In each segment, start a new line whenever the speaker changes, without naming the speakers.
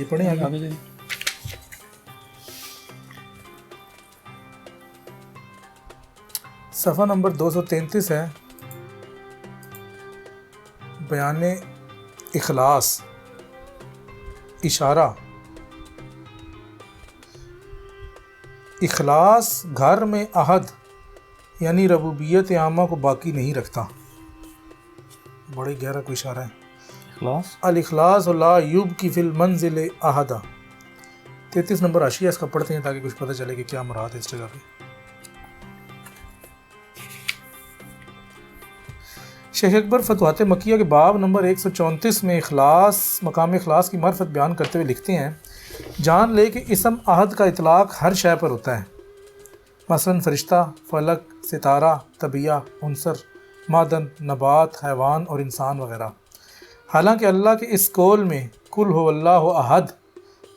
پڑھیں آگے. صفحہ نمبر 233 ہے. بیان اخلاص اشارہ. اخلاص گھر میں عہد یعنی ربوبیت عامہ کو باقی نہیں رکھتا. بڑے گہرا کوئی اشارہ ہے. الاخلاص لا یبقی فی المنزل احدا. 33 نمبر حاشیہ اس کا پڑھتے ہیں تاکہ کچھ پتہ چلے کہ کیا مراد ہے اس جگہ پہ. شیخ اکبر فتوحات مکیہ کے باب نمبر 134 میں اخلاص مقام اخلاص کی معرفت بیان کرتے ہوئے لکھتے ہیں جان لے کہ اسم عہد کا اطلاق ہر شے پر ہوتا ہے، مثلا فرشتہ، فلک، ستارہ، طبیعہ، عنصر، معدن، نبات، حیوان اور انسان وغیرہ. حالانکہ اللہ کے اس قول میں قل هو اللہ احد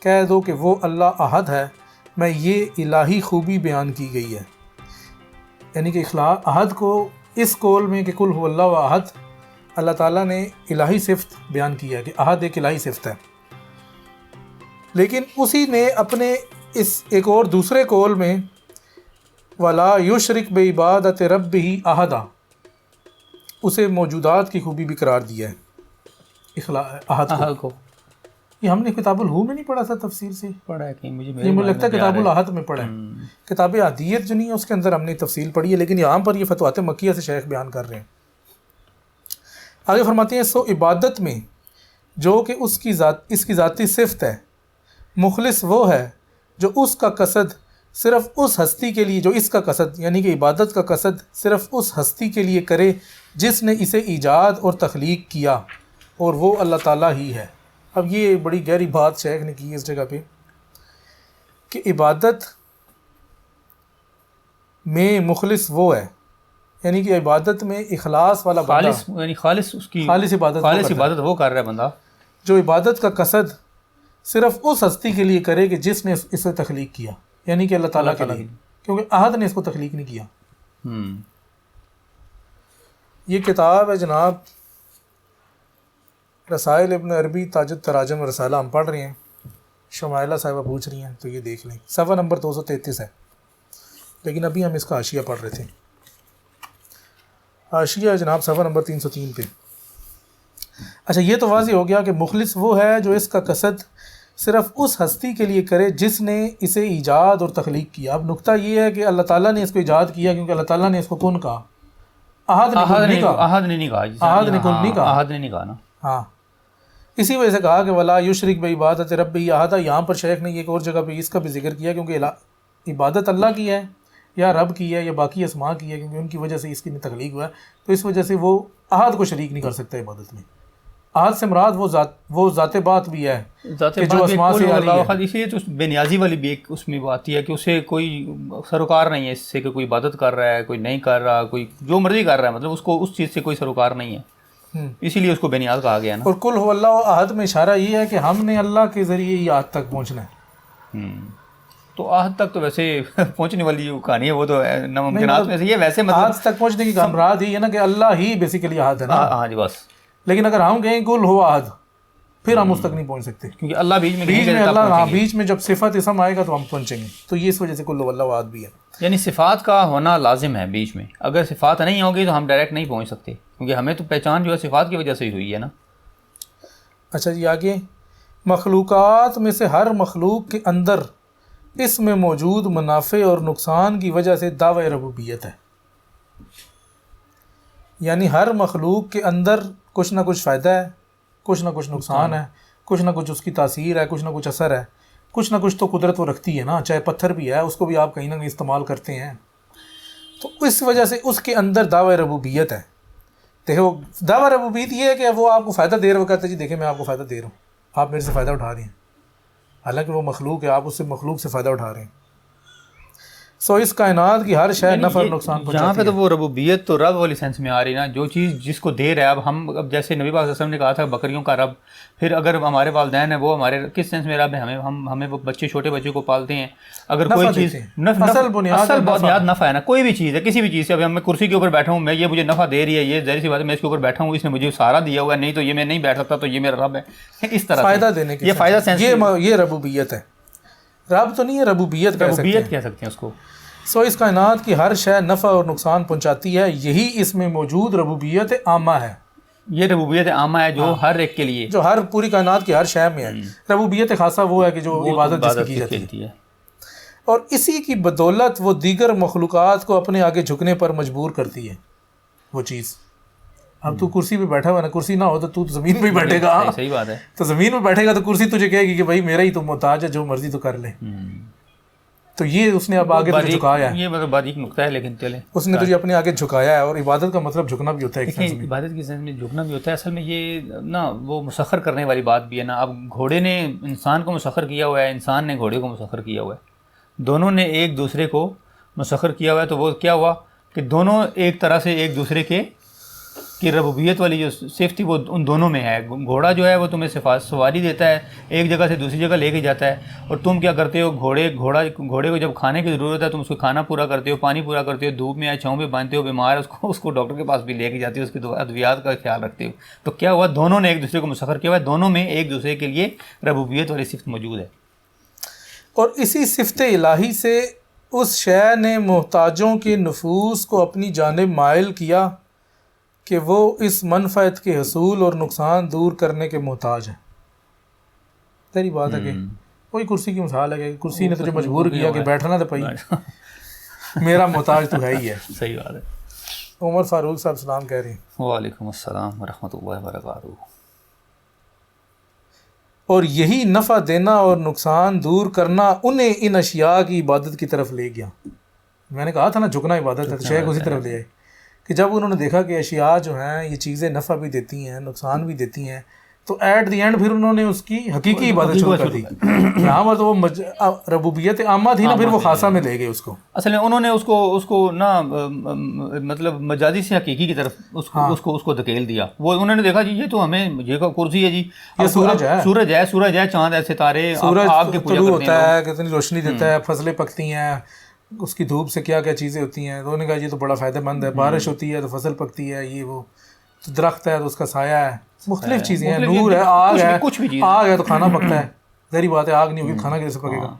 کہہ دو کہ وہ اللہ احد ہے میں یہ الہی خوبی بیان کی گئی ہے. یعنی کہ احد کو اس قول میں کہ قل هو اللہ احد اللہ تعالیٰ نے الہی صفت بیان کی ہے کہ احد ایک الہی صفت ہے. لیکن اسی نے اپنے اس ایک اور دوسرے قول میں ولا یشرک بعبادت ربہ احدا اسے موجودات کی خوبی بھی قرار دیا ہے احد کو. یہ ہم نے کتاب الہو میں نہیں پڑھا تھا تفسیر سے
پڑھا ہے کہ مجھے
لگتا ہے کتاب الاحد میں پڑھا ہے. کتاب احدیت جو نہیں ہے اس کے اندر ہم نے تفصیل پڑھی ہے، لیکن یہاں پر یہ فتوحات مکیہ سے شیخ بیان کر رہے ہیں. آگے فرماتے ہیں سو عبادت میں جو کہ اس کی ذاتی صفت ہے، مخلص وہ ہے جو اس کا قصد صرف اس ہستی کے لیے، جو اس کا قصد یعنی کہ عبادت کا قصد صرف اس ہستی کے لیے کرے جس نے اسے ایجاد اور تخلیق کیا، اور وہ اللہ تعالیٰ ہی ہے. اب یہ بڑی گہری بات شیخ نے کی ہے اس جگہ پہ کہ عبادت میں مخلص وہ ہے، یعنی کہ عبادت میں اخلاص والا بندہ،
خالص اس کی
خالص عبادت
وہ کر رہا ہے بندہ
جو عبادت کا قصد صرف اس ہستی کے لیے کرے کہ جس نے اسے تخلیق کیا، یعنی کہ اللہ تعالیٰ کے لیے، کیونکہ احد نے اس کو تخلیق نہیں کیا. یہ کتاب ہے جناب رسائل ابن عربی تاج التراجم رسالہ ہم پڑھ رہے ہیں، شمائلہ صاحبہ پوچھ رہی ہیں تو یہ دیکھ لیں. صفحہ نمبر 233 ہے، لیکن ابھی ہم اس کا حاشیہ پڑھ رہے تھے. حاشیہ جناب صفحہ نمبر 303 پہ. اچھا یہ تو واضح ہو گیا کہ مخلص وہ ہے جو اس کا قصد صرف اس ہستی کے لیے کرے جس نے اسے ایجاد اور تخلیق کیا. اب نقطہ یہ ہے کہ اللہ تعالیٰ نے اس کو ایجاد کیا، کیونکہ اللہ تعالیٰ نے اس کو کون کہا؟ احد نے نہیں کہا نا. ہاں اسی وجہ سے کہا کہ ولا یشرک بعبادت ربہ احدا. یہاں پر شیخ نے ایک اور جگہ پہ اس کا بھی ذکر کیا کیونکہ عبادت اللہ کی ہے یا رب کی ہے یا باقی اسماء کی ہے، کیونکہ ان کی وجہ سے اس کی تخلیق ہوا ہے، تو اس وجہ سے وہ احد کو شریک نہیں کر سکتا عبادت میں. احد سے مراد وہ ذات بات بھی ہے کہ جو اسماء سے آ رہی ہے.
اسی لیے تو بے نیازی والی بھی ایک اس میں وہ آتی ہے کہ اسے کوئی سروکار نہیں ہے اس سے، کہ کوئی عبادت کر رہا ہے کوئی نہیں کر رہا، کوئی جو مرضی کر رہا ہے، مطلب اس کو اس چیز سے کوئی سروکار نہیں ہے، اسی لیے اس کو بے نیاز کہا گیا نا.
اور قل هو اللہ احد میں اشارہ یہ ہے کہ ہم نے اللہ کے ذریعے یہ احد تک پہنچنا ہے.
تو احد تک تو ویسے پہنچنے والی جو کہانی ہے وہ تو ناممکنات میں سے یہ ویسے مطلب
احد تک پہنچنے کی مراد یہ ہے نا کہ اللہ ہی بیسیکلی احد ہے نا.
ہاں جی بس.
لیکن اگر ہم کہیں قل هو احد پھر ہم اس تک نہیں پہنچ سکتے،
کیونکہ اللہ
بیچ میں جب صفت اسم آئے گا تو ہم پہنچیں گے. تو یہ اس وجہ سے قل هو اللہ احد بھی ہے،
یعنی صفات کا ہونا لازم ہے بیچ میں. اگر صفات نہیں ہوگی تو ہم ڈائریکٹ نہیں پہنچ سکتے، کیونکہ ہمیں تو پہچان جو ہے صفات کی وجہ سے ہی ہوئی ہے نا.
اچھا جی آگے مخلوقات میں سے ہر مخلوق کے اندر اس میں موجود منافع اور نقصان کی وجہ سے دعوی ربوبیت ہے. یعنی ہر مخلوق کے اندر کچھ نہ کچھ فائدہ ہے، کچھ نہ کچھ نقصان ہے، کچھ نہ کچھ اس کی تاثیر ہے، کچھ نہ کچھ اثر ہے، کچھ نہ کچھ تو قدرت وہ رکھتی ہے نا. چاہے پتھر بھی ہے اس کو بھی آپ کہیں نہ کہیں استعمال کرتے ہیں، تو اس وجہ سے اس کے اندر دعوی ربوبیت ہے. دیکھو دعوی ربوبیت یہ ہے کہ وہ آپ کو فائدہ دے رہا ہو، کہتے ہیں جی دیکھیں میں آپ کو فائدہ دے رہا ہوں، آپ میرے سے فائدہ اٹھا رہے ہیں، حالانکہ وہ مخلوق ہے، آپ اس سے مخلوق سے فائدہ اٹھا رہے ہیں. سو اس کائنات کی ہر شے نفع اور نقصان
یہاں
پہنچاتی
پہ
ہے.
تو وہ ربوبیت تو رب والی سینس میں آ رہی نا, جو چیز جس کو دے رہا ہے. اب جیسے نبی پاک صلی اللہ علیہ وسلم نے کہا تھا بکریوں کا رب, پھر اگر ہمارے والدین ہیں وہ ہمارے کس سینس میں رب ہے, ہمیں وہ بچے چھوٹے بچے کو پالتے ہیں. اگر کوئی چیز اصل بنیاد نفع ہے نا, کوئی بھی چیز ہے کسی بھی چیز سے. ابھی میں کرسی کے اوپر بیٹھا ہوں, میں یہ مجھے نفع دے رہی ہے, یہ ظاہر سی بات ہے, میں اس کے اوپر بیٹھا ہوں, اس نے مجھے سہارا دیا ہوا ہے, نہیں تو یہ میں نہیں بیٹھ سکتا, تو یہ میرا رب ہے. اس طرح
فائدہ دینے کی
یہ فائدہ سینس,
یہ ربوبیت ہے. رب تو نہیں ہے, ربوبیت کہہ
سکتے ہیں اس کو.
سو اس کائنات کی ہر شے نفع اور نقصان پہنچاتی ہے, یہی اس میں موجود ربوبیت عامہ ہے.
یہ ربوبیت عامہ ہے جو ہر ایک کے لیے,
جو ہر پوری کائنات کی ہر شے میں ہے. ربوبیت خاصہ وہ ہے کہ جو عبادت جس کی جاتی ہے, اور اسی کی بدولت وہ دیگر مخلوقات کو اپنے آگے جھکنے پر مجبور کرتی ہے وہ چیز. اب تو کرسی پہ بیٹھا ہوا نا, کرسی نہ ہو تو زمین پہ ہی بیٹھے گا.
صحیح بات ہے.
تو زمین پہ بیٹھے گا تو کرسی تجھے کہے گی کہ بھائی میرا ہی تو محتاج ہے, جو مرضی تو کر لے. تو یہ اس نے اب آگے تجھے جھکایا ہے.
یہ مطلب باریک نقطہ ہے, لیکن چلے
اس نے تجھے اپنے آگے جھکایا ہے. اور عبادت کا مطلب جھکنا بھی ہوتا ہے.
عبادت کی سینس میں جھکنا بھی ہوتا ہے. اصل میں یہ نا وہ مسخر کرنے والی بات بھی ہے نا. اب گھوڑے نے انسان کو مسخر کیا ہوا ہے, انسان نے گھوڑے کو مسخر کیا ہوا ہے. دونوں نے ایک دوسرے کو مسخر کیا ہوا ہے. تو وہ کیا ہوا کہ دونوں ایک طرح سے ایک دوسرے کی ربوبیت والی جو صفت تھی وہ ان دونوں میں ہے. گھوڑا جو ہے وہ تمہیں سواری دیتا ہے, ایک جگہ سے دوسری جگہ لے کے جاتا ہے, اور تم کیا کرتے ہو, گھوڑے کو جب کھانے کی ضرورت ہے تم اس کو کھانا پورا کرتے ہو, پانی پورا کرتے ہو, دھوپ میں یا چھاؤں میں باندھتے ہو, بیمار ہے اس کو ڈاکٹر کے پاس بھی لے کے جاتے ہو, اس کی ادویات کا خیال رکھتے ہو. تو کیا ہوا, دونوں نے ایک دوسرے کو مسخر کیا ہوا ہے, دونوں میں ایک دوسرے کے لیے ربوبیت والی صفت موجود ہے.
اور اسی صفت الہی سے اس شے نے محتاجوں کے نفوس کو اپنی جانب مائل کیا کہ وہ اس منفعت کے حصول اور نقصان دور کرنے کے محتاج ہیں. تیری بات ہے کہ کوئی کرسی کی مثال ہے کہ کرسی نے تجھے مجبور کیا کہ بیٹھنا تو پئی, میرا محتاج تو ہے ہی ہے.
صحیح بات ہے.
عمر فاروق صاحب سلام کہہ رہے ہیں.
وعلیکم السلام ورحمۃ اللہ وبرکاتہ.
اور یہی نفع دینا اور نقصان دور کرنا انہیں ان اشیاء کی عبادت کی طرف لے گیا. میں نے کہا تھا نا جھکنا عبادت ہے, تو شیخ اسی طرف لے آئے کہ جب انہوں نے دیکھا کہ اشیاء جو ہیں یہ چیزیں نفع بھی دیتی ہیں نقصان بھی دیتی ہیں, تو ایٹ دی اینڈ پھر انہوں نے اس کی حقیقی عبادت شروع کر دی. یہاں پر تو وہ ربوبیت عامہ تھی نا, پھر وہ خاصہ میں لے گئے اس کو.
اصل میں انہوں نے اس کو نا مطلب مجازی سے حقیقی کی طرف اس کو دھکیل دیا. وہ انہوں نے دیکھا جی یہ تو ہمیں یہ کرسی ہے, جی
یہ
سورج ہے, چاند ہے, ستارے,
آگ کے طلوع ہوتا ہے, کتنی روشنی دیتا ہے, فصلیں پکتی ہیں, اس کی دھوپ سے کیا کیا چیزیں ہوتی ہیں. تو انہوں نے کہا یہ تو بڑا فائدہ مند ہے, بارش ہوتی ہے تو فصل پکتی ہے, یہ وہ تو درخت ہے تو اس کا سایہ ہے, مختلف چیزیں ہیں, نور ہے, آگ ہے, آگ ہے تو کھانا پکتا ہے. ظاہری بات ہے, آگ نہیں ہوگی کھانا کیسے پکے گا.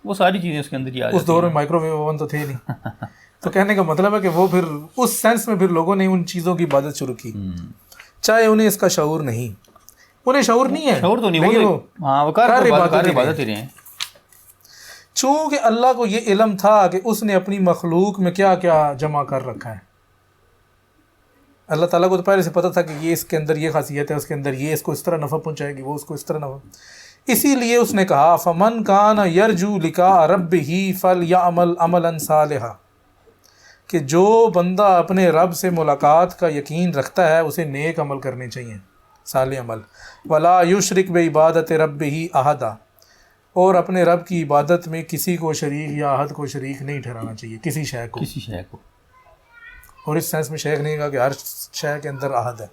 وہ ساری چیزیں اس کے اندر ہی آ جاتی ہیں.
اس دور میں مائکرو ویو اوون تو تھے نہیں. تو کہنے کا مطلب ہے کہ وہ پھر اس سینس میں پھر لوگوں نے ان چیزوں کی عبادت شروع کی, چاہے انہیں اس کا شعور نہیں, انہیں شعور نہیں ہے,
شعور تو نہیں, وہ کر عبادت ہی رہے ہیں.
چونکہ اللہ کو یہ علم تھا کہ اس نے اپنی مخلوق میں کیا کیا جمع کر رکھا ہے. اللہ تعالیٰ کو تو پہلے سے پتہ تھا کہ یہ اس کے اندر یہ خاصیت ہے, اس کے اندر یہ اس کو اس طرح نفع پہنچائے گی, وہ اس کو اس طرح نفع. اسی لیے اس نے کہا فمن کان یرجو لقاء ربہ فلیعمل عملا صالحا, کہ جو بندہ اپنے رب سے ملاقات کا یقین رکھتا ہے اسے نیک عمل کرنے چاہیے, صالح عمل. ولا یشرک بعبادت ربہ احدا, اور اپنے رب کی عبادت میں کسی کو شریک یا احد کو شریک نہیں ٹھہرانا چاہیے, کسی شے کو. اور اس سینس میں شیخ نے کہا کہ ہر شے کے اندر احد ہے,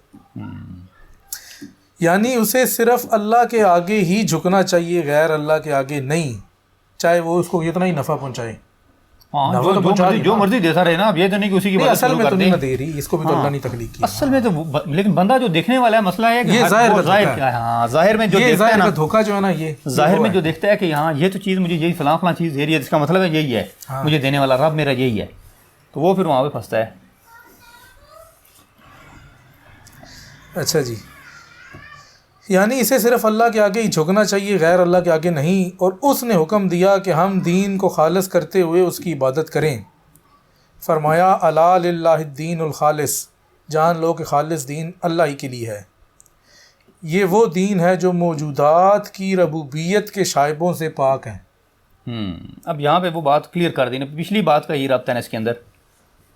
یعنی اسے صرف اللہ کے آگے ہی جھکنا چاہیے, غیر اللہ کے آگے نہیں, چاہے وہ اس کو کتنا ہی نفع پہنچائے.
جو مرضی دیتا رہے نا, اب یہ تو نہیں کہ اسی کی
اصل میں تو نہیں دے رہی, اس کو بھی تو اللہ نے تخلیق کی
اصل میں تو. لیکن بندہ جو دیکھنے والا ہے مسئلہ ہے کہ ظاہر میں جو دیکھتا ہے نا,
دھوکہ جو ہے نا, یہ
ظاہر میں جو دیکھتا ہے کہ ہاں یہ تو چیز مجھے یہی فلاں چیز دے رہی ہے, اس کا مطلب ہے یہی ہے, مجھے دینے والا رب میرا یہی ہے, تو وہ پھر وہاں پہ پھنستا ہے.
اچھا جی, یعنی اسے صرف اللہ کے آگے ہی جھکنا چاہیے, غیر اللہ کے آگے نہیں. اور اس نے حکم دیا کہ ہم دین کو خالص کرتے ہوئے اس کی عبادت کریں. فرمایا الا للہ الدین الخالص, جان لو کہ خالص دین اللہ ہی کے لیے ہے. یہ وہ دین ہے جو موجودات کی ربوبیت کے شائبوں سے پاک ہے.
اب یہاں پہ وہ بات کلیئر کر دی نا, پچھلی بات کا ہی رابطہ ہے اس کے اندر,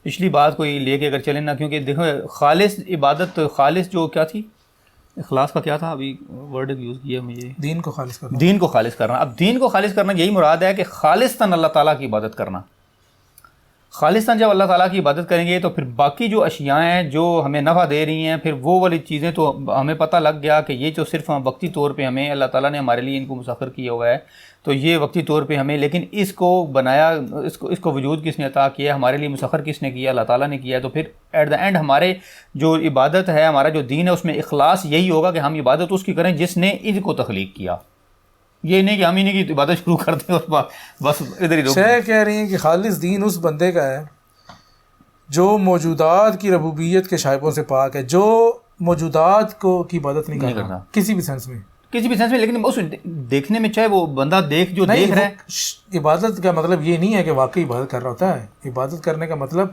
پچھلی بات کو ہی لے کے اگر چلیں نا, کیونکہ دیکھو خالص عبادت, خالص جو کیا تھی, اخلاص کا کیا تھا, ابھی ورڈ یوز کیا مجھے,
دین کو خالص کرنا.
دین کو خالص کرنا. اب دین کو خالص کرنا یہی مراد ہے کہ خالصتاً اللہ تعالیٰ کی عبادت کرنا, خالصتاً جب اللہ تعالیٰ کی عبادت کریں گے تو پھر باقی جو اشیاء ہیں جو ہمیں نفع دے رہی ہیں پھر وہ والی چیزیں تو ہمیں پتہ لگ گیا کہ یہ جو صرف وقتی طور پہ ہمیں اللہ تعالیٰ نے ہمارے لیے ان کو مسخر کیا ہوا ہے تو یہ وقتی طور پہ ہمیں، لیکن اس کو بنایا، اس کو وجود کس نے عطا کیا، ہمارے لیے مسخر کس نے کیا، اللہ تعالیٰ نے کیا ہے. تو پھر ایٹ دا اینڈ ہمارے جو عبادت ہے، ہمارا جو دین ہے، اس میں اخلاص یہی ہوگا کہ ہم عبادت اس کی کریں جس نے ان کو تخلیق کیا. یہ نہیں کہ ہم انہیں کی عبادت شروع کر دیں اور بس ادھر ہی
شیخ کہہ رہی ہیں کہ خالص دین اس بندے کا ہے جو موجودات کی ربوبیت کے شائبوں سے پاک ہے، جو موجودات کو کی عبادت نہیں کرتا کسی بھی سینس میں،
لیکن اس دیکھنے میں، چاہے وہ بندہ دیکھ رہا ہے.
عبادت کا مطلب یہ نہیں ہے کہ واقعی عبادت کر رہا ہوتا ہے. عبادت کرنے کا مطلب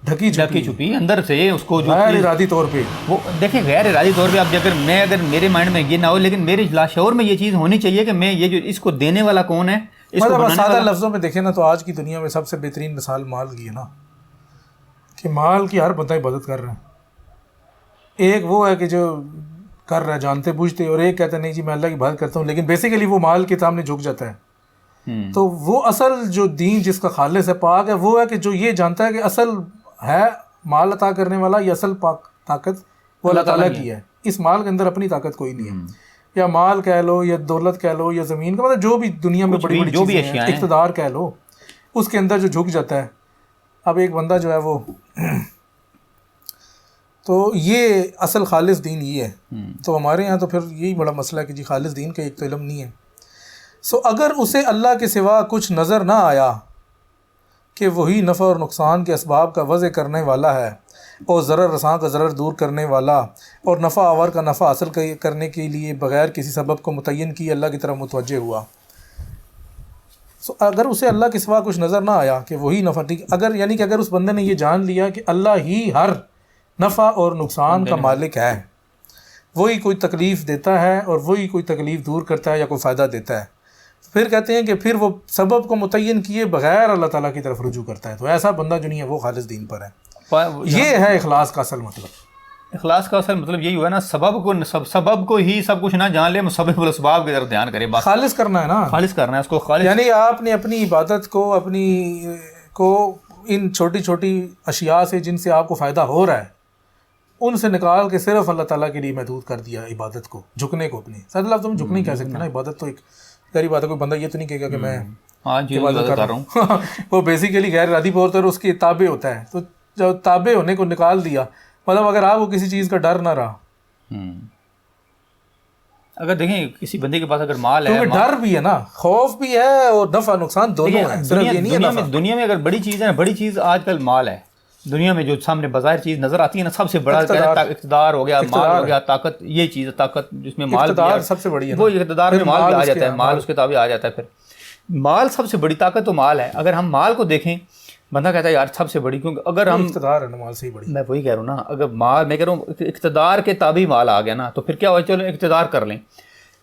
ڈھکی
چھپی اندر سے اس کو جو
غیر ارادی طور پہ، وہ
دیکھیں غیر ارادی طور پہ. اب اگر میرے مائنڈ میں یہ نہ ہو، لیکن میرے لاشعور میں یہ چیز ہونی چاہیے کہ میں یہ جو اس کو دینے والا کون ہے،
مطلب سادہ لفظوں میں دیکھیں نا تو آج کی دنیا میں سب سے بہترین مثال مال کی ہے نا، کہ مال کی ہر بندہ عبادت کر رہا ہے. ایک وہ ہے کہ جو کر رہا ہے جانتے بوجھتے، اور ایک کہتا ہے نہیں جی میں اللہ کی عبادت کرتا ہوں، لیکن بیسیکلی وہ مال کے سامنے جھک جاتا ہے. تو وہ اصل جو دین جس کا خالص ہے، پاک ہے، وہ ہے کہ جو یہ جانتا ہے کہ اصل ہے مال عطا کرنے والا، یہ اصل پاک طاقت وہ اللہ تعالیٰ کی ہے. اس مال کے اندر اپنی طاقت کوئی نہیں ہے. یا مال کہہ لو، یا دولت کہہ لو، یا زمین کا مطلب جو بھی دنیا میں بڑی بڑی چیزیں ہیں، اقتدار کہہ لو، اس کے اندر جو جھک جاتا ہے. اب ایک بندہ جو ہے وہ تو یہ اصل خالص دین یہ ہے. تو ہمارے یہاں تو پھر یہی بڑا مسئلہ ہے کہ جی خالص دین کا ایک تو علم نہیں ہے. اگر اسے اللہ کے سوا کچھ نظر نہ آیا کہ وہی نفع اور نقصان کے اسباب کا وضع کرنے والا ہے، اور ضرر رساں کا ضرر دور کرنے والا، اور نفع آور کا نفع حاصل کرنے کے لیے بغیر کسی سبب کو متعین کی اللہ کی طرف متوجہ ہوا، اگر اسے اللہ کے سوا کچھ نظر نہ آیا کہ وہی نفع، اگر یعنی کہ اگر اس بندے نے یہ جان لیا کہ اللہ ہی ہر نفع اور نقصان کا مالک ہے، وہی کوئی تکلیف دیتا ہے اور وہی کوئی تکلیف دور کرتا ہے یا کوئی فائدہ دیتا ہے، پھر کہتے ہیں کہ پھر وہ سبب کو متعین کیے بغیر اللہ تعالیٰ کی طرف رجوع کرتا ہے، تو ایسا بندہ جو نہیں ہے وہ خالص دین پر ہے. یہ ہے اخلاص کا اصل مطلب.
اخلاص کا اصل مطلب یہی ہوا نا، سبب کو ہی سب کچھ نہ جان لے، مسبب والاسباب کی طرف دھیان کرے.
خالص کرنا ہے نا،
خالص کرنا ہے اس کو. خالص
یعنی آپ نے اپنی عبادت کو ان چھوٹی چھوٹی اشیاء سے جن سے آپ کو فائدہ ہو رہا ہے ان سے نکال کے صرف اللہ تعالیٰ کے لیے محدود کر دیا عبادت کو، جھکنے کو. اپنی سادہ لفظ تم جھک نہیں کہہ سکتے نا، عبادت تو ایک غیر بات ہے. کوئی بندہ یہ تو نہیں کہے گا کہ میں عبادت کر رہا ہوں. وہ بیسیکلی غیر ارادی طور پر اس کے تابع ہوتا ہے. تو جب تابع ہونے کو نکال دیا، مطلب اگر آپ کو کسی چیز کا ڈر نہ رہا،
اگر دیکھیں کسی بندے کے پاس اگر مال ہے،
ڈر بھی ہے نا، خوف بھی ہے، اور نفع نقصان دونوں ہیں. صرف یہ نہیں ہے
دنیا میں اگر بڑی چیز ہے، بڑی چیز آج کل مال ہے. دنیا میں جو سامنے بظاہر چیز نظر آتی ہے نا، سب سے بڑا اقتدار ہو گیا، مال ہو گیا، طاقت. یہ چیز ہے طاقت جس میں مال
سب سے بڑی ہے،
وہ اقتدار میں مال بھی آ جاتا ہے، مال اس کے تابع آ جاتا ہے. پھر مال سب سے بڑی طاقت تو مال ہے. اگر ہم مال کو دیکھیں، بندہ کہتا ہے یار سب سے بڑی، کیونکہ اگر ہم
اقتدار ہے نا مال سے ہی بڑی.
میں وہی کہہ رہا ہوں نا، اگر مال، میں کہہ رہا ہوں اقتدار کے تابع مال آ گیا نا، تو پھر کیا ہوا، چلو اقتدار کر لیں.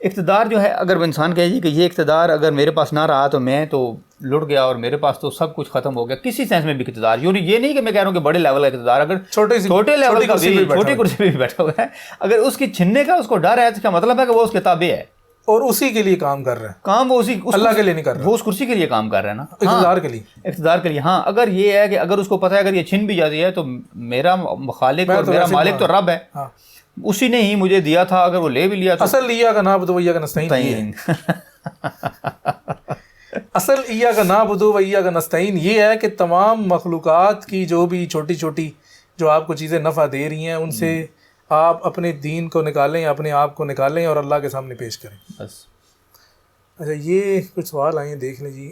اقتدار جو ہے، اگر انسان کہے جی کہ یہ اقتدار اگر میرے پاس نہ رہا تو میں تو لٹ گیا اور میرے پاس تو سب کچھ ختم ہو گیا. کسی سینس میں بھی اقتدار، یہ نہیں کہ میں کہہ رہا ہوں کہ بڑے لیول کا اقتدار، اگر چھوٹے لیول کا چھوٹی کرسی پہ بھی بیٹھا ہوا ہے، اگر اس کی چھننے کا اس کو ڈر ہے تو کیا مطلب ہے کہ وہ اس کے تابع ہے
اور اسی کے لیے کام کر رہا ہے.
کام وہ اسی
اللہ کے لیے نہیں کر رہا،
وہ اس کرسی کے لیے کام کر رہا ہے نا،
اقتدار کے لیے.
اقتدار کے لیے. ہاں اگر یہ ہے کہ اگر اس کو پتہ ہے اگر یہ چھن بھی جاتی ہے تو میرا خالق اور میرا مالک تو رب ہے، اسی نے ہی مجھے دیا تھا، اگر وہ لے بھی لیا تو
اصل لیا کا نعبد و ایاک نستعین. اصل ایاک نعبد و ایاک نستعین یہ ہے کہ تمام مخلوقات کی جو بھی چھوٹی چھوٹی جو آپ کو چیزیں نفع دے رہی ہیں، ان سے آپ اپنے دین کو نکالیں، اپنے آپ کو نکالیں اور اللہ کے سامنے پیش کریں بس. اچھا یہ کچھ سوال آئے ہیں، دیکھ لیں جی.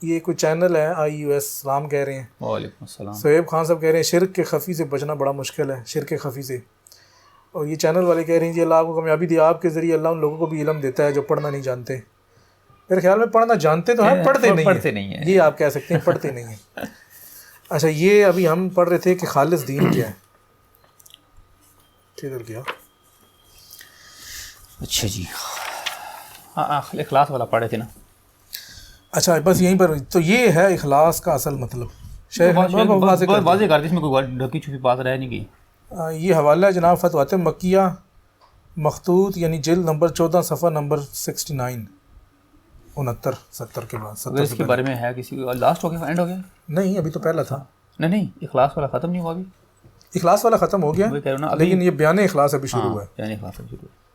یہ کوئی چینل ہے IUS اسلام کہہ رہے ہیں.
وعلیکم السلام.
سہیب خان صاحب کہہ رہے ہیں شرک کے خفی سے بچنا بڑا مشکل ہے، شرک خفی سے. اور یہ چینل والے کہہ رہے ہیں جی اللہ آپ کو کامیابی دی، آپ کے ذریعے اللہ ان لوگوں کو بھی علم دیتا ہے جو پڑھنا نہیں جانتے. میرے خیال میں پڑھنا جانتے تو ہیں، پڑھتے نہیں ہیں. یہ آپ کہہ سکتے ہیں پڑھتے نہیں ہیں. اچھا یہ ابھی ہم پڑھ رہے تھے کہ خالص دین کیا ہے. ٹھیک کیا.
اچھا جی ہاں اخلاص والا پڑھے تھے نا.
اچھا بس یہیں پر، تو یہ ہے اخلاص کا اصل مطلب. شیخ
واضح کر دی، اس میں کوئی ڈھکی چھپی بات رہ نہیں گئی.
یہ حوالہ ہے جناب فتوحات مکیہ مخطوط، یعنی جلد نمبر 14 صفحہ نمبر 69. 69 70 کے بعد 70
اگر اس کے بارے میں ہے کسی کو لاسٹ ہو گیا اینڈ ہو گیا
نہیں ابھی تو پہلا تھا
نہیں اخلاص والا ختم نہیں ہوا ابھی
اخلاص والا ختم ہو گیا
وہی کہہ رہا ہوں نا
لیکن یہ بیان اخلاص ابھی شروع ہوا ہے
یعنی اخلاص ابھی شروع